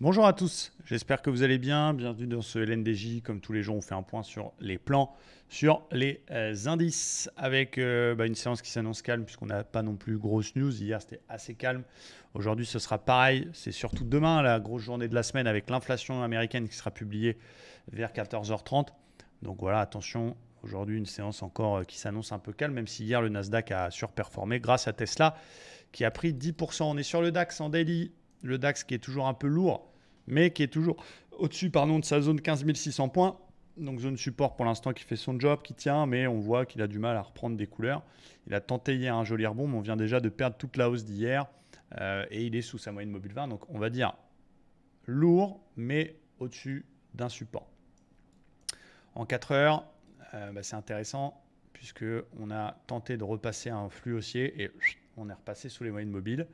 Bonjour à tous, j'espère que vous allez bien. Bienvenue dans ce LNDJ. Comme tous les jours, on fait un point sur les plans, sur les indices, avec une séance qui s'annonce calme puisqu'on n'a pas non plus grosse news. Hier, c'était assez calme. Aujourd'hui, ce sera pareil. C'est surtout demain, la grosse journée de la semaine, avec l'inflation américaine qui sera publiée vers 14h30. Donc voilà, attention. Aujourd'hui, une séance encore qui s'annonce un peu calme, même si hier, le Nasdaq a surperformé grâce à Tesla qui a pris 10%. On est sur le DAX en daily. Le DAX qui est toujours un peu lourd, mais qui est toujours au-dessus de sa zone 15 600 points. Donc zone support pour l'instant qui fait son job, qui tient, mais on voit qu'il a du mal à reprendre des couleurs. Il a tenté hier un joli rebond, mais on vient déjà de perdre toute la hausse d'hier. Et il est sous sa moyenne mobile 20. Donc on va dire lourd, mais au-dessus d'un support. En 4 heures, c'est intéressant, puisqu'on a tenté de repasser un flux haussier et on est repassé sous les moyennes mobiles.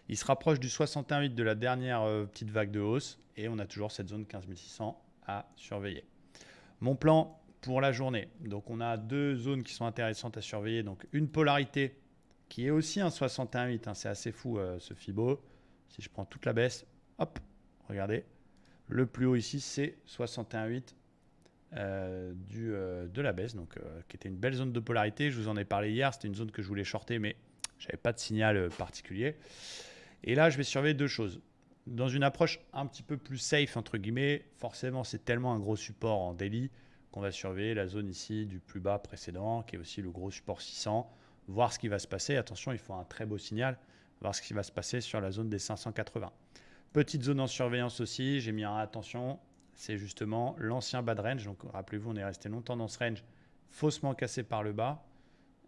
Il se rapproche du 61,8 de la dernière petite vague de hausse et on a toujours cette zone 15 600 à surveiller. Mon plan pour la journée. Donc on a deux zones qui sont intéressantes à surveiller. Donc une polarité qui est aussi un 61,8. C'est assez fou ce Fibo. Si je prends toute la baisse, hop, regardez. Le plus haut ici, c'est 61,8 de la baisse, donc qui était une belle zone de polarité. Je vous en ai parlé hier. C'était une zone que je voulais shorter, mais je n'avais pas de signal particulier. Et là, je vais surveiller deux choses. Dans une approche un petit peu plus safe, entre guillemets, forcément, c'est tellement un gros support en daily qu'on va surveiller la zone ici du plus bas précédent, qui est aussi le gros support 600, voir ce qui va se passer. Attention, il faut un très beau signal, voir ce qui va se passer sur la zone des 580. Petite zone en surveillance aussi, j'ai mis un attention, c'est justement l'ancien bad range. Donc rappelez-vous, on est resté longtemps dans ce range, faussement cassé par le bas.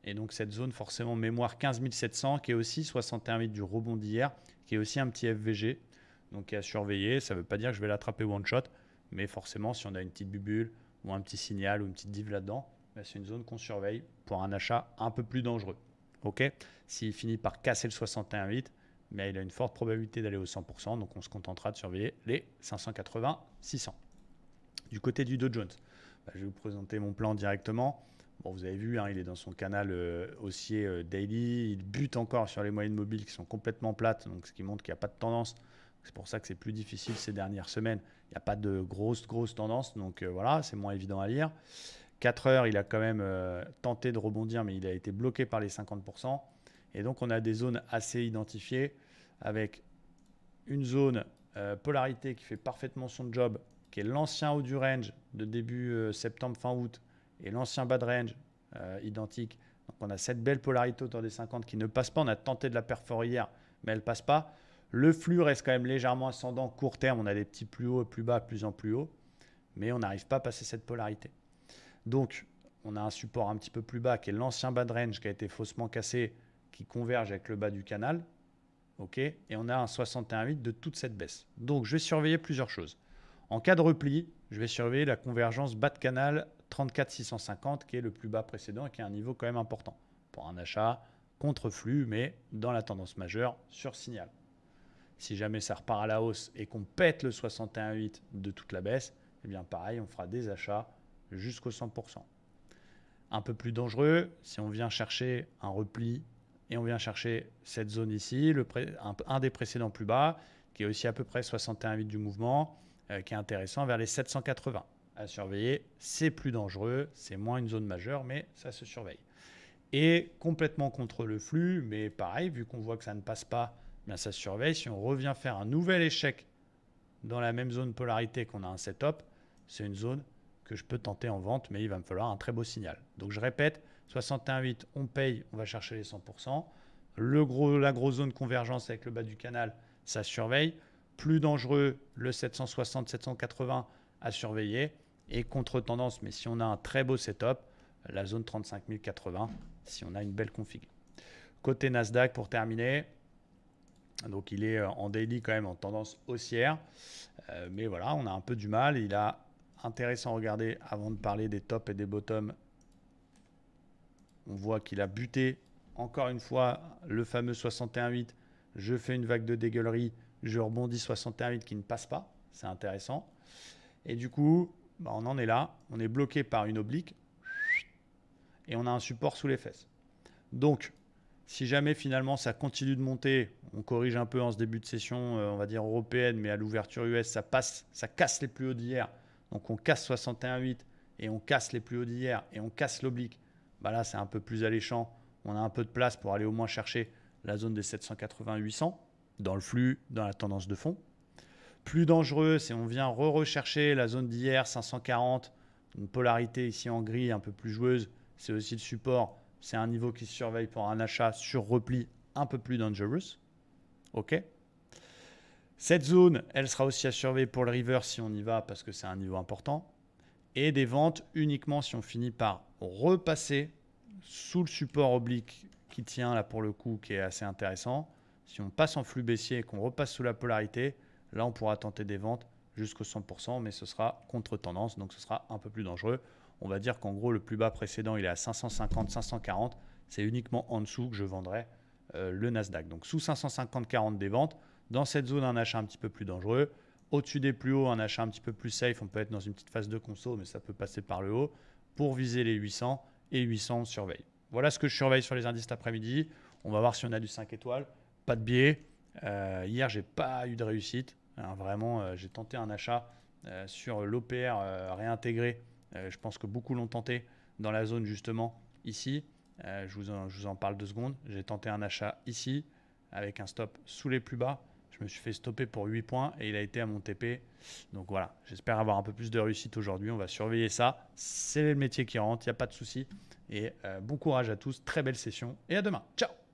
Et donc cette zone forcément mémoire 15 700 qui est aussi 61,8 du rebond d'hier, qui est aussi un petit FVG, donc qui est à surveiller. Ça ne veut pas dire que je vais l'attraper one shot, mais forcément si on a une petite bubule ou un petit signal ou une petite div là-dedans, c'est une zone qu'on surveille pour un achat un peu plus dangereux. Ok. S'il finit par casser le 61,8, mais il a une forte probabilité d'aller au 100%, donc on se contentera de surveiller les 580, 600. Du côté du Dow Jones, je vais vous présenter mon plan directement. Bon, vous avez vu, il est dans son canal haussier daily. Il bute encore sur les moyennes mobiles qui sont complètement plates, donc ce qui montre qu'il n'y a pas de tendance. C'est pour ça que c'est plus difficile ces dernières semaines. Il n'y a pas de grosse tendance, donc voilà, c'est moins évident à lire. 4 heures, il a quand même tenté de rebondir, mais il a été bloqué par les 50%. Et donc, on a des zones assez identifiées avec une zone polarité qui fait parfaitement son job, qui est l'ancien haut du range de début septembre, fin août, et l'ancien bas de range identique. Donc on a cette belle polarité autour des 50 qui ne passe pas. On a tenté de la perforer hier, mais elle ne passe pas. Le flux reste quand même légèrement ascendant court terme. On a des petits plus hauts et plus bas, plus en plus haut, mais on n'arrive pas à passer cette polarité. Donc on a un support un petit peu plus bas qui est l'ancien bas de range qui a été faussement cassé, qui converge avec le bas du canal. Ok, et on a un 61,8 de toute cette baisse. Donc je vais surveiller plusieurs choses. En cas de repli, je vais surveiller la convergence bas de canal 34 650 qui est le plus bas précédent et qui est un niveau quand même important pour un achat contre flux, mais dans la tendance majeure sur signal. Si jamais ça repart à la hausse et qu'on pète le 61,8 de toute la baisse, eh bien pareil, on fera des achats jusqu'au 100%. Un peu plus dangereux, si on vient chercher un repli et on vient chercher cette zone ici, un des précédents plus bas, qui est aussi à peu près 61,8 du mouvement, qui est intéressant vers les 780 à surveiller. C'est plus dangereux, c'est moins une zone majeure, mais ça se surveille. Et complètement contre le flux, mais pareil, vu qu'on voit que ça ne passe pas, bien ça se surveille. Si on revient faire un nouvel échec dans la même zone polarité qu'on a un setup, c'est une zone que je peux tenter en vente, mais il va me falloir un très beau signal. Donc je répète, 61,8, on paye, on va chercher les 100%. La grosse zone convergence avec le bas du canal, ça surveille. Plus dangereux, le 760, 780 à surveiller. Et contre-tendance, mais si on a un très beau setup, la zone 35 080, si on a une belle config. Côté Nasdaq, pour terminer, donc il est en daily quand même en tendance haussière. Mais voilà, on a un peu du mal. Il a intéressant à regarder avant de parler des tops et des bottoms. On voit qu'il a buté encore une fois le fameux 61,8. Je fais une vague de dégueulerie, je rebondis 61,8 qui ne passe pas. C'est intéressant. Et du coup, on en est là. On est bloqué par une oblique et on a un support sous les fesses. Donc, Si jamais finalement ça continue de monter, on corrige un peu en ce début de session, on va dire européenne, mais à l'ouverture US, ça casse les plus hauts d'hier. Donc on casse 61,8 et on casse les plus hauts d'hier et on casse l'oblique. Bah là, c'est un peu plus alléchant. On a un peu de place pour aller au moins chercher la zone des 780-800 dans le flux, dans la tendance de fond. Plus dangereux, c'est on vient rechercher la zone d'hier, 540, une polarité ici en gris un peu plus joueuse. C'est aussi le support. C'est un niveau qui se surveille pour un achat sur repli un peu plus dangerous. OK. Cette zone, elle sera aussi à surveiller pour le river si on y va parce que c'est un niveau important. Et des ventes uniquement si on finit par repasser sous le support oblique qui tient là pour le coup, qui est assez intéressant. Si on passe en flux baissier et qu'on repasse sous la polarité, là on pourra tenter des ventes jusqu'au 100%, mais ce sera contre-tendance, donc ce sera un peu plus dangereux. On va dire qu'en gros, le plus bas précédent, il est à 550, 540. C'est uniquement en dessous que je vendrai le Nasdaq. Donc sous 550-40 des ventes. Dans cette zone, un achat un petit peu plus dangereux. Au-dessus des plus hauts, un achat un petit peu plus safe. On peut être dans une petite phase de conso, mais ça peut passer par le haut pour viser les 800. Et 800, on surveille. Voilà ce que je surveille sur les indices cet après-midi. On va voir si on a du 5 étoiles. Pas de biais. Hier, je n'ai pas eu de réussite. Alors, vraiment, j'ai tenté un achat sur l'OPR réintégré. Je pense que beaucoup l'ont tenté dans la zone justement ici. Je vous en parle 2 secondes. J'ai tenté un achat ici avec un stop sous les plus bas. Je me suis fait stopper pour 8 points et il a été à mon TP. Donc voilà, j'espère avoir un peu plus de réussite aujourd'hui. On va surveiller ça. C'est le métier qui rentre, il n'y a pas de souci. Et bon courage à tous, très belle session et à demain. Ciao!